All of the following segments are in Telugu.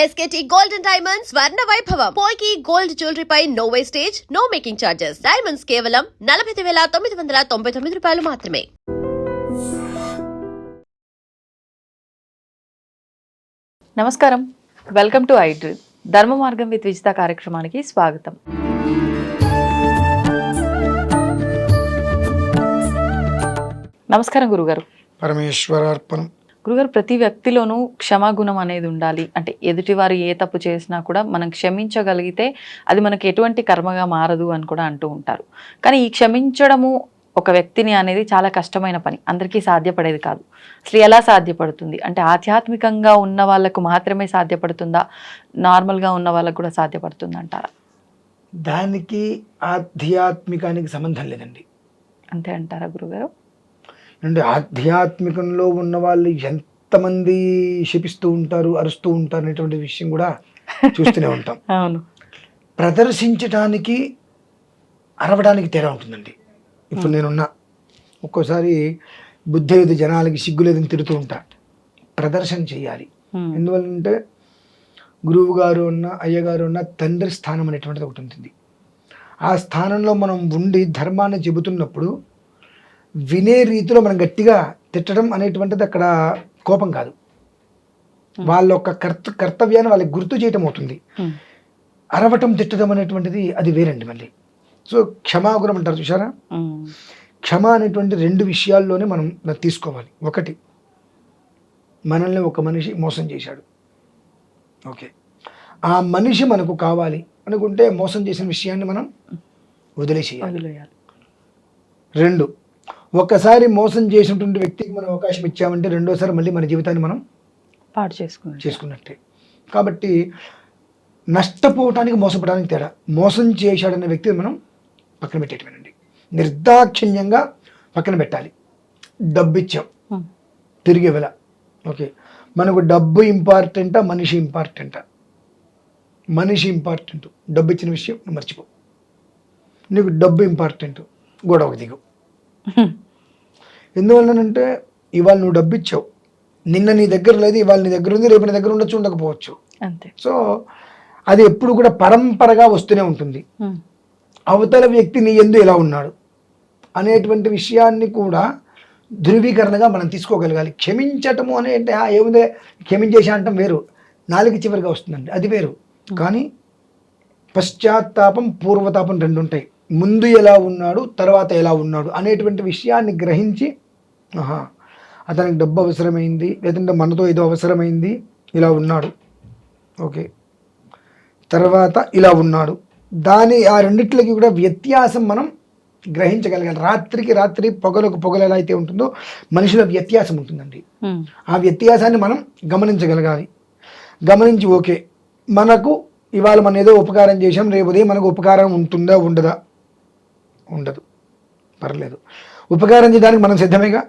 SKT Gold and Diamonds Swarna Vaibhavam. Poiki Gold Jewelry pi no wastage, no making charges. Diamonds కేవలం 49,999 రూపాయలు మాత్రమే. నమస్కారం, వెల్కమ్ టు ఐడ్రీమ్. ధర్మ మార్గం విత్ విజిత కార్యక్రమానికి స్వాగతం. నమస్కారం గురుగారు. పరమేశ్వరార్పణం. గురుగారు, ప్రతి వ్యక్తిలోనూ క్షమాగుణం అనేది ఉండాలి. అంటే ఎదుటివారు ఏ తప్పు చేసినా కూడా మనం క్షమించగలిగితే అది మనకి ఎటువంటి కర్మగా మారదు అని కూడా అంటూ ఉంటారు. కానీ ఈ క్షమించడము ఒక వ్యక్తిని అనేది చాలా కష్టమైన పని, అందరికీ సాధ్యపడేది కాదు. అసలు ఎలా సాధ్యపడుతుంది అంటే ఆధ్యాత్మికంగా ఉన్న వాళ్ళకు మాత్రమే సాధ్యపడుతుందా, నార్మల్గా ఉన్న వాళ్ళకు కూడా సాధ్యపడుతుంది అంటారా? దానికి ఆధ్యాత్మికానికి సంబంధం లేదండి. అంతే అంటారా గురుగారు? అంటే ఆధ్యాత్మికంలో ఉన్న వాళ్ళు ఎంతమంది శపిస్తూ ఉంటారు, అరుస్తూ ఉంటారు అనేటువంటి విషయం కూడా చూస్తూనే ఉంటాం. అవును. ప్రదర్శించడానికి అరవడానికి తేడా ఉంటుందండి. ఇప్పుడు నేనున్నా ఒక్కోసారి బుద్ధి లేదు, జనాలకి సిగ్గు లేదని తిడుతూ ఉంటా. ప్రదర్శన చేయాలి. ఎందువల్లంటే గురువు గారు ఉన్న, అయ్యగారు ఉన్న తండ్రి స్థానం అనేటువంటిది ఒకటి ఉంటుంది. ఆ స్థానంలో మనం ఉండి ధర్మాన్ని చెబుతున్నప్పుడు వినే రీతిలో మనం గట్టిగా తిట్టడం అనేటువంటిది అక్కడ కోపం కాదు, వాళ్ళ యొక్క కర్తవ్యాన్ని వాళ్ళకి గుర్తు చేయటం అవుతుంది. అరవటం తిట్టడం అనేటువంటిది అది వేరండి. మళ్ళీ సో క్షమాగుణం అంటారు చూసారా, క్షమ అనేటువంటి రెండు విషయాల్లోనే మనం తీసుకోవాలి. ఒకటి, మనల్ని ఒక మనిషి మోసం చేశాడు, ఓకే, ఆ మనిషి మనకు కావాలి అనుకుంటే మోసం చేసిన విషయాన్ని మనం వదిలేసేయాలి. రెండు, ఒక్కసారి మోసం చేసినటువంటి వ్యక్తికి మనం అవకాశం ఇచ్చామంటే రెండోసారి మళ్ళీ మన జీవితాన్ని మనం పాడు చేసుకున్నట్టే. కాబట్టి నష్టపోవటానికి మోసపోవడానికి తేడా. మోసం చేశాడనే వ్యక్తిని మనం పక్కన పెట్టేటమేనండి, నిర్దాక్షిణ్యంగా పక్కన పెట్టాలి. డబ్బు ఇచ్చాం, తిరిగి ఇవ్వాల, ఓకే, మనకు డబ్బు ఇంపార్టెంటా మనిషి ఇంపార్టెంటా? మనిషి ఇంపార్టెంట్. డబ్బు ఇచ్చిన విషయం నువ్వు మర్చిపో. నీకు డబ్బు ఇంపార్టెంట్, గొడవకు దిగు. ఎందువల్లనంటే ఇవాళ నువ్వు డబ్బు ఇచ్చావు, నిన్న నీ దగ్గర లేదు, ఇవాళ నీ దగ్గర ఉంది, రేపు నీ దగ్గర ఉండొచ్చు, ఉండకపోవచ్చు. అంతే. సో అది ఎప్పుడు కూడా పరంపరగా వస్తూనే ఉంటుంది. అవతల వ్యక్తి నీ యందు ఎలా ఉన్నాడు అనేటువంటి విషయాన్ని కూడా ధృవీకరణగా మనం తీసుకోగలగాలి. క్షమించటము అని అంటే ఏముందే క్షమించేసా అంటాం వేరు, నాలుగు చివరిగా వస్తుందండి, అది వేరు. కానీ పశ్చాత్తాపం పూర్వతాపం రెండు ఉంటాయి. ముందు ఎలా ఉన్నాడు, తర్వాత ఎలా ఉన్నాడు అనేటువంటి విషయాన్ని గ్రహించి, ఆహా అతనికి డబ్బు అవసరమైంది, లేదంటే మనతో ఏదో అవసరమైంది, ఇలా ఉన్నాడు, ఓకే, తర్వాత ఇలా ఉన్నాడు, ఆ రెండిట్లకి కూడా వ్యత్యాసం మనం గ్రహించగలగాలి. రాత్రికి రాత్రి పొగలకు పొగలు ఎలా అయితే ఉంటుందో మనిషిలో వ్యత్యాసం ఉంటుందండి. ఆ వ్యత్యాసాన్ని మనం గమనించగలగాలి. గమనించి ఓకే, మనకు ఇవాళ మనం ఏదో ఉపకారం చేసాం, రేపు ఉదయం మనకు ఉపకారం ఉంటుందా ఉండదా? ఉండదు, పర్లేదు. ఉపకారం చేయడానికి మనం సిద్ధమేగా,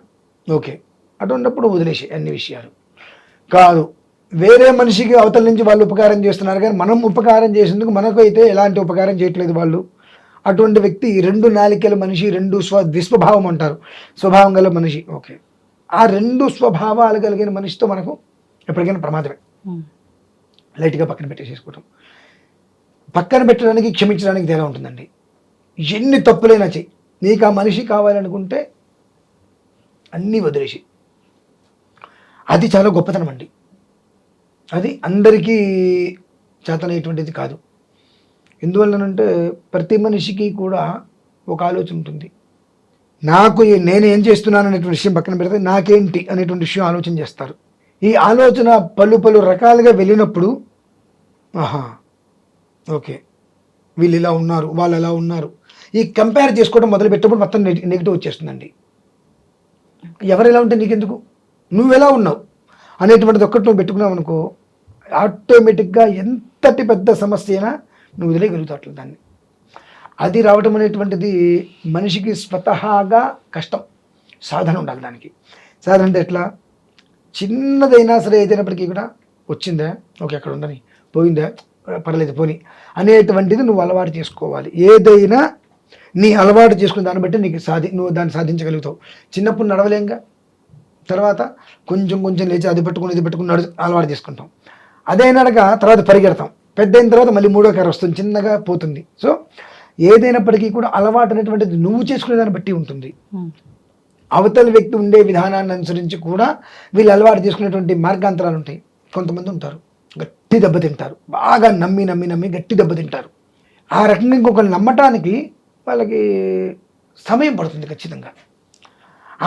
ఓకే, అటువంటిప్పుడు వదిలేసి అన్ని విషయాలు కాదు. వేరే మనిషికి అవతల నుంచి వాళ్ళు ఉపకారం చేస్తున్నారు, కానీ మనం ఉపకారం చేసేందుకు మనకు అయితే ఎలాంటి ఉపకారం చేయట్లేదు వాళ్ళు. అటువంటి వ్యక్తి రెండు నాలికల మనిషి, రెండు ద్విస్వభావం అంటారు, స్వభావం గల మనిషి, ఓకే. ఆ రెండు స్వభావాలు కలిగిన మనిషితో మనకు ఎప్పటికైనా ప్రమాదమే. లైట్గా పక్కన పెట్టేసేసుకోవటం. పక్కన పెట్టడానికి క్షమించడానికి తేడా ఉంటుందండి. ఎన్ని తప్పులైనా చెయ్యి, నీకు ఆ మనిషి కావాలనుకుంటే అన్నీ వదిలేసి, అది చాలా గొప్పతనం అండి. అది అందరికీ చేతనైనటువంటిది కాదు. ఎందువల్లనంటే ప్రతి మనిషికి కూడా ఒక ఆలోచన ఉంటుంది. నేను ఏం చేస్తున్నాను అనేటువంటి విషయం పక్కన పెడితే నాకేంటి అనేటువంటి విషయం ఆలోచన చేస్తారు. ఈ ఆలోచన పలు రకాలుగా వెళ్ళినప్పుడు, ఆహా ఓకే, వీళ్ళు ఇలా ఉన్నారు, వాళ్ళు ఎలా ఉన్నారు, ఈ కంపేర్ చేసుకోవడం మొదలు పెట్టినప్పుడు మొత్తం నెగిటివ్ వచ్చేస్తుందండి. ఎవరు ఎలా ఉంటే నీకెందుకు, నువ్వెలా ఉన్నావు అనేటువంటిది ఒక్కటి నువ్వు పెట్టుకున్నావు అనుకో, ఆటోమేటిక్గా ఎంతటి పెద్ద సమస్య అయినా నువ్వు వదిలేయగలుగుతావు అట్లా దాన్ని. అది రావటం అనేటువంటిది మనిషికి స్వతహాగా కష్టం, సాధన ఉండాలి దానికి. సాధన అంటే ఎట్లా, చిన్నదైనా సరే ఏదైనప్పటికీ కూడా వచ్చిందా ఓకే, అక్కడ ఉండని, పోయిందా పర్లేదు పోని అనేటువంటిది నువ్వు అలవాటు చేసుకోవాలి. ఏదైనా నీ అలవాటు చేసుకున్న దాన్ని బట్టి నువ్వు దాన్ని సాధించగలుగుతావు. చిన్నప్పుడు నడవలేంగా, తర్వాత కొంచెం లేచి అది పట్టుకుని ఇది పట్టుకుని అలవాటు చేసుకుంటాం. అదైనాక తర్వాత పరిగెడతాం, పెద్ద అయిన తర్వాత మళ్ళీ మూడో కారు వస్తుంది, చిన్నగా పోతుంది. సో ఏదైనప్పటికీ కూడా అలవాటు అనేటువంటిది నువ్వు చేసుకునే దాన్ని బట్టి ఉంటుంది. అవతల వ్యక్తి ఉండే విధానాన్ని అనుసరించి కూడా వీళ్ళు అలవాటు చేసుకునేటువంటి మార్గాంతరాలు ఉంటాయి. కొంతమంది ఉంటారు గట్టి దెబ్బతింటారు, బాగా నమ్మి నమ్మి నమ్మి గట్టి దెబ్బతింటారు. ఆ రకంగా ఇంకొకరు నమ్మటానికి వాళ్ళకి సమయం పడుతుంది ఖచ్చితంగా.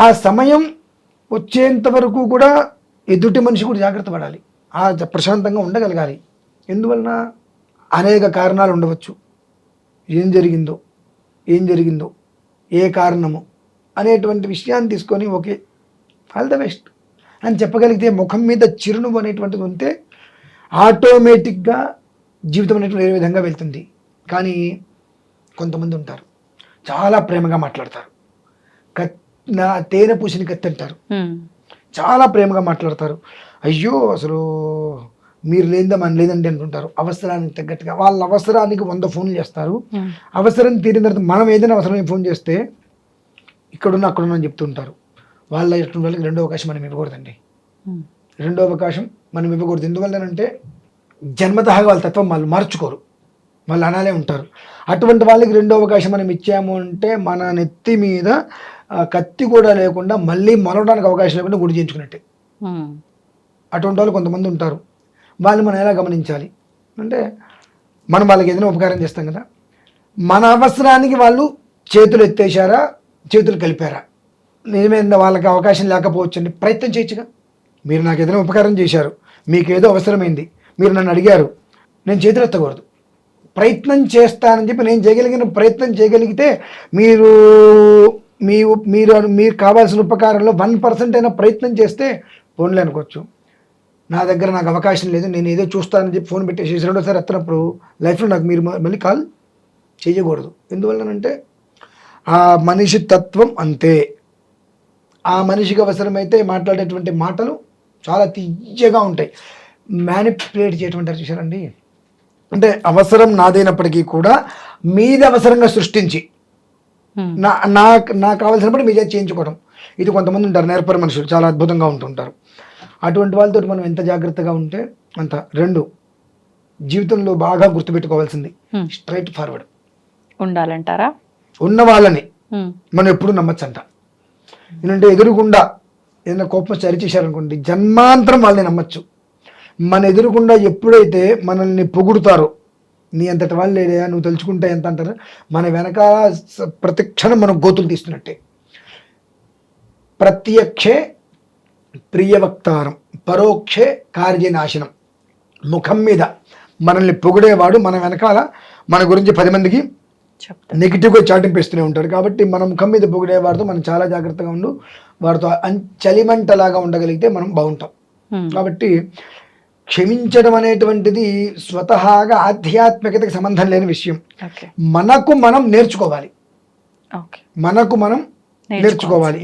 ఆ సమయం వచ్చేంత వరకు కూడా ఎదుటి మనిషి కూడా జాగ్రత్త పడాలి, ప్రశాంతంగా ఉండగలగాలి. ఎందువలన అనేక కారణాలు ఉండవచ్చు. ఏం జరిగిందో ఏ కారణము అనేటువంటి విషయాన్ని తీసుకొని ఓకే ఆల్ ద బెస్ట్ అని చెప్పగలిగితే, ముఖం మీద చిరునవ్వు అనేటువంటిది ఉంటే ఆటోమేటిక్గా జీవితం అనేటువంటి వేరే విధంగా వెళ్తుంది. కానీ కొంతమంది ఉంటారు చాలా ప్రేమగా మాట్లాడతారు, నా తేనె పూసిన కత్తి అంటారు, చాలా ప్రేమగా మాట్లాడతారు. అయ్యో అసలు మీరు లేదా మన లేదండి అంటుంటారు. అవసరానికి తగ్గట్టుగా వాళ్ళ అవసరానికి 100 ఫోన్లు చేస్తారు. అవసరం తీరిన తర్వాత మనం ఏదైనా అవసరమైన ఫోన్ చేస్తే ఇక్కడున్నా అక్కడున్నా అని చెప్తుంటారు. వాళ్ళ వాళ్ళకి రెండో అవకాశం మనం ఇవ్వకూడదండి. రెండో అవకాశం మనం ఇవ్వకూడదు. ఎందువల్లనంటే జన్మతః వాళ్ళ తత్వం వాళ్ళు మార్చుకోరు, వాళ్ళు అలానే ఉంటారు. అటువంటి వాళ్ళకి రెండో అవకాశం మనం ఇచ్చాము అంటే మన నెత్తి మీద కత్తి కూడా లేకుండా మళ్ళీ మరవడానికి అవకాశం లేకుండా గుడి చేయించుకున్నట్టే. అటువంటి వాళ్ళు కొంతమంది ఉంటారు. వాళ్ళు మనం ఎలా గమనించాలి అంటే, మనం వాళ్ళకి ఏదైనా ఉపకారం చేస్తాం కదా, మన అవసరానికి వాళ్ళు చేతులు ఎత్తేసారా, చేతులు కలిపారా, నిజమైన వాళ్ళకి అవకాశం లేకపోవచ్చండి. ప్రయత్నం చేయొచ్చుగా. మీరు నాకు ఏదైనా ఉపకారం చేశారు, మీకు ఏదో అవసరమైంది, మీరు నన్ను అడిగారు, నేను చేతులు ఎత్తకూడదు. ప్రయత్నం చేస్తానని చెప్పి నేను చేయగలిగిన ప్రయత్నం చేయగలిగితే మీరు మీరు కావాల్సిన ఉపకారంలో 1% అయినా ప్రయత్నం చేస్తే ఫోన్లే అనుకోవచ్చు. నా దగ్గర నాకు అవకాశం లేదు, నేను ఏదో చూస్తానని చెప్పి ఫోన్ పెట్టేసి రెండోసారి ఎత్తనప్పుడు లైఫ్లో నాకు మీరు మళ్ళీ కాల్ చేయకూడదు. ఎందువల్లనంటే ఆ మనిషి తత్వం అంతే. ఆ మనిషికి అవసరమైతే మాట్లాడేటువంటి మాటలు చాలా తీయగా ఉంటాయి. మ్యానిపులేట్ చేయటం చూసారండి. అంటే అవసరం నాదైనప్పటికీ కూడా మీది అవసరంగా సృష్టించి నాకు కావాల్సినప్పుడు మీదే చేయించుకోవడం. ఇది కొంతమంది ఉంటారు నేర్పరి మనుషులు, చాలా అద్భుతంగా ఉంటుంటారు. అటువంటి వాళ్ళతో మనం ఎంత జాగ్రత్తగా ఉంటే అంత. 2 జీవితంలో బాగా గుర్తుపెట్టుకోవాల్సింది స్ట్రైట్ ఫార్వర్డ్ ఉండాలంటారా. ఉన్న వాళ్ళని మనం ఎప్పుడు నమ్మచ్చంట. ఎందుకంటే ఎదురుగుండా ఏదైనా కోపం సరిచేశారనుకోండి, జన్మాంతరం వాళ్ళని నమ్మచ్చు. మన ఎదురుగుండా ఎప్పుడైతే మనల్ని పొగుడుతారో, నీ అంతటి వాళ్ళు లేడా, నువ్వు తలుచుకుంటే ఎంత అంటారు, మన వెనకాల ప్రతి క్షణం మనం గోతులు తీస్తున్నట్టే. ప్రత్యక్షే ప్రియవక్తారం, పరోక్షే కార్యనాశనం. ముఖం మీద మనల్ని పొగిడేవాడు మన వెనకాల మన గురించి 10 మందికి నెగిటివ్గా చాటింపేస్తూనే ఉంటాడు. కాబట్టి మన ముఖం మీద పొగిడేవాడితో మనం చాలా జాగ్రత్తగా ఉండు, వాడితో చలిమంటలాగా ఉండగలిగితే మనం బాగుంటాం. కాబట్టి క్షమించడం అనేటువంటిది స్వతహాగా ఆధ్యాత్మికతకి సంబంధం లేని విషయం. మనకు మనం నేర్చుకోవాలి,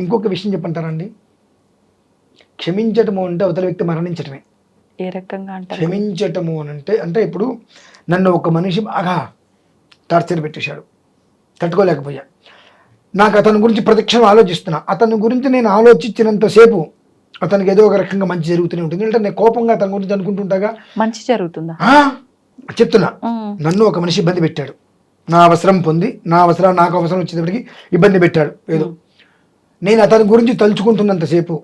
ఇంకొక విషయం చెప్పంటారండి, క్షమించటము అంటే అవతల వ్యక్తి మరణించటమే. ఏ రకంగా అంటే క్షమించటము అంటే ఇప్పుడు నన్ను ఒక మనిషి బాగా టార్చర్ పెట్టేశాడు, తట్టుకోలేకపోయా, నాకు అతని గురించి ప్రతిక్షణం ఆలోచిస్తున్నా, అతని గురించి నేను ఆలోచించినంతసేపు అతనికి ఏదో ఒక రకంగా మంచి జరుగుతూనే ఉంటుంది. అంటే నేను కోపంగా అతని గురించి అనుకుంటుంటాగా మంచి జరుగుతుందా చెప్తున్నా. నన్ను ఒక మనిషి ఇబ్బంది పెట్టాడు, నా అవసరం పొంది నాకు అవసరం వచ్చేటప్పటికి ఇబ్బంది పెట్టాడు ఏదో. నేను అతని గురించి తలుచుకుంటున్నంతసేపు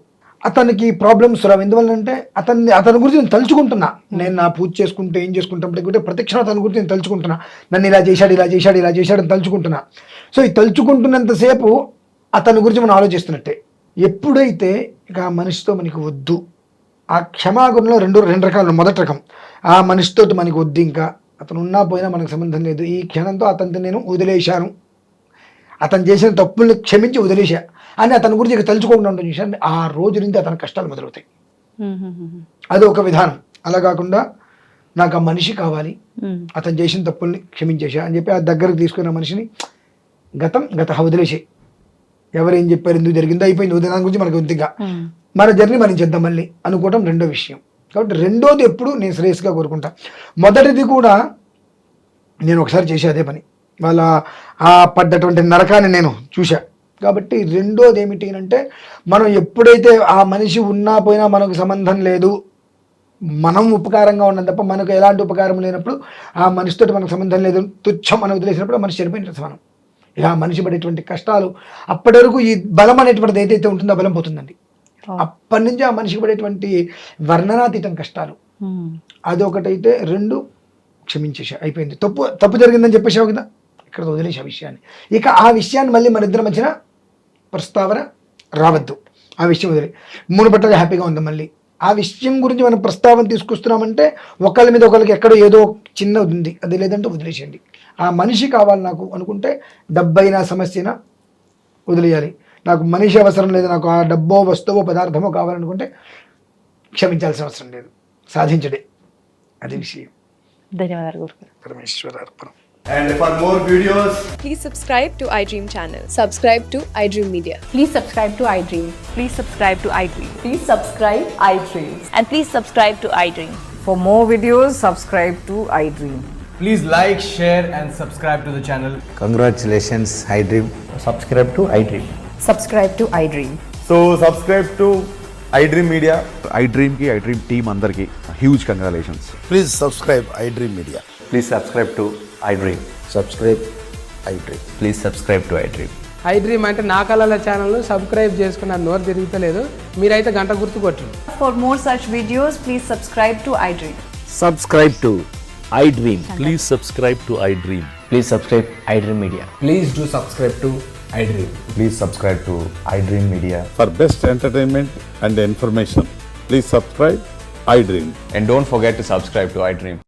అతనికి ప్రాబ్లమ్స్ రావు. ఎందువల్లంటే అతని గురించి నేను తలుచుకుంటున్నా. నేను నా పూజ చేసుకుంటే ఏం చేసుకుంటే ప్రతిక్షణం అతని గురించి నేను తలుచుకుంటున్నా. నన్ను ఇలా చేశాడు అని తలుచుకుంటున్నా. సో ఈ తలుచుకుంటున్నంతసేపు అతని గురించి మనం ఆలోచిస్తున్నట్టే. ఎప్పుడైతే ఇక ఆ మనిషితో మనకి వద్దు, ఆ క్షమాగుణంలో రెండు రకాలు. మొదటి రకం, ఆ మనిషితో మనకి వద్దు, ఇంకా అతను ఉన్నా పోయినా మనకు సంబంధం లేదు, ఈ క్షణంతో అతనితో నేను వదిలేశాను, అతను చేసిన తప్పుల్ని క్షమించి వదిలేశా అని అతని గురించి ఇక తలుచుకోకుండా ఉంటుంది చూసాను. ఆ రోజు నుంచి అతని కష్టాలు మొదలవుతాయి. అది ఒక విధానం. అలా కాకుండా నాకు ఆ మనిషి కావాలి, అతను చేసిన తప్పుల్ని క్షమించేసా అని చెప్పి ఆ దగ్గరకు తీసుకున్న మనిషిని గత వదిలేసే, ఎవరేం చెప్పారు, ఎందుకు జరిగిందో అయిపోయింది, దాని గురించి మనకు కొద్దిగా మన జర్నీ మనం చేద్దాం మళ్ళీ అనుకోవటం రెండో విషయం. కాబట్టి రెండోది ఎప్పుడు నేను శ్రేయస్గా కోరుకుంటా. మొదటిది కూడా నేను ఒకసారి చేసే అదే పని, వాళ్ళ ఆ పడ్డటువంటి నరకాన్ని నేను చూశా. కాబట్టి రెండోది ఏమిటి అంటే, మనం ఎప్పుడైతే ఆ మనిషి ఉన్నా పోయినా మనకు సంబంధం లేదు, మనం ఉపకారంగా ఉన్నాం తప్ప మనకు ఎలాంటి ఉపకారం లేనప్పుడు ఆ మనిషితో మనకు సంబంధం లేదు, తుచ్చం మనం వదిలేసినప్పుడు ఆ మనిషి చనిపోయిన సమానం. ఇలా మనిషి పడేటువంటి కష్టాలు అప్పటి వరకు ఈ బలం అనేటువంటిది ఏదైతే ఉంటుందో ఆ బలం పోతుందండి. అప్పటి నుంచి ఆ మనిషికి పడేటువంటి వర్ణనాతీతం కష్టాలు అదొకటైతే. 2 క్షమించేసా, అయిపోయింది. తప్పు జరిగిందని చెప్పేసావు కదా, ఇక్కడ వదిలేసా విషయాన్ని. ఇక ఆ విషయాన్ని మళ్ళీ మన ఇద్దరి మధ్యన ప్రస్తావన రావద్దు. ఆ విషయం వదిలే మునుపట్టగా హ్యాపీగా ఉంది. మళ్ళీ ఆ విషయం గురించి మనం ప్రస్తావన తీసుకొస్తున్నామంటే ఒకళ్ళ మీద ఒకరికి ఎక్కడో ఏదో చిన్న ఉంది, అది లేదంటే వదిలేసేయండి. ఆ మనిషి కావాలి నాకు అనుకుంటే డబ్బైనా సమస్యనా వదిలేయాలి. నాకు మనిషి అవసరం లేదు, నాకు ఆ డబ్బో వస్తువో పదార్థమో కావాలనుకుంటే క్షమించాల్సిన అవసరం లేదు, సాధించడే అది విషయం. ధన్యవాదాలు గురుగారు. పరమేశ్వర అర్పణం. And for more videos, Please subscribe to iDream channel. Subscribe to iDream Media. Please subscribe to iDream. Please subscribe to iDream. Please subscribe iDream. And please subscribe to iDream. For more videos, subscribe to iDream. please like, share, and subscribe to the channel. Congratulations, iDream. Subscribe to iDream. Subscribe to iDream. So subscribe to iDream Media. iDream ki iDream team అందరికి huge congratulations. Please subscribe iDream Media. Please subscribe to iDream. Subscribe iDream. Please subscribe to iDream. iDream అంటే నా కళల ఛానల్ సబ్స్క్రైబ్ చేసుకున్న నోరు తిరుగుతలేదు, మీరైతే గంట గుర్తు కొట్టండి. For more such videos, please subscribe to iDream. Subscribe to iDream. Please subscribe to iDream. Please subscribe iDream Media. Please do subscribe to iDream. Please subscribe to iDream Media. For best entertainment and information, please subscribe iDream. And don't forget to subscribe to iDream.